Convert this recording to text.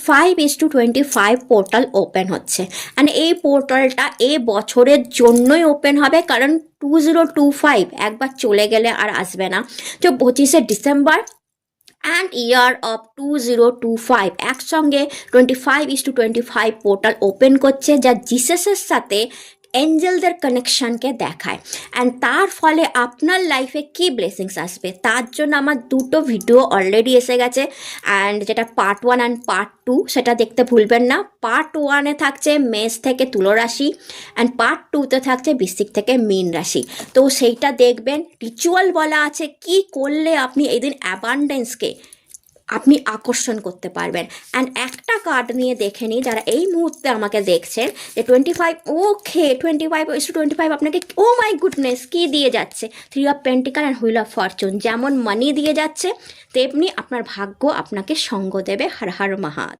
25:25 portal open হচ্ছে। And এই পোর্টালটা এই বছরের জন্যই ওপেন হবে, কারণ 2025 একবার চলে গেলে আর আসবে না। তো 25শে ডিসেম্বর অ্যান্ড ইয়ার অফ 2025 একসঙ্গে 25:25 পোর্টাল ওপেন করছে, যা জিসাসের সাথে এঞ্জেলদের কানেকশানকে দেখায়। অ্যান্ড তার ফলে আপনার লাইফে কী ব্লেসিংস আসবে তার জন্য আমার দুটো ভিডিও অলরেডি এসে গেছে। অ্যান্ড যেটা পার্ট 1 অ্যান্ড পার্ট 2 সেটা দেখতে ভুলবেন না। পার্ট 1-এ থাকছে মেষ থেকে তুলা রাশি, অ্যান্ড পার্ট 2-তে থাকছে বৃশ্চিক থেকে মীন রাশি। তো সেইটা দেখবেন। রিচুয়াল বলা আছে কি করলে আপনি এই দিন অ্যাবান্ডেন্সকে আপনি আকর্ষণ করতে পারবেন। অ্যান্ড একটা কার্ড নিয়ে দেখে নিই যারা এই মুহূর্তে আমাকে দেখছেন যে 25 ওকে 25:25 আপনাকে ও মাই গুডনেস কী দিয়ে যাচ্ছে। 3 of pentacle and wheel of Fortune. যেমন মানি দিয়ে যাচ্ছে তেমনি আপনার ভাগ্য আপনাকে সঙ্গ দেবে। হর হর মহাদেব।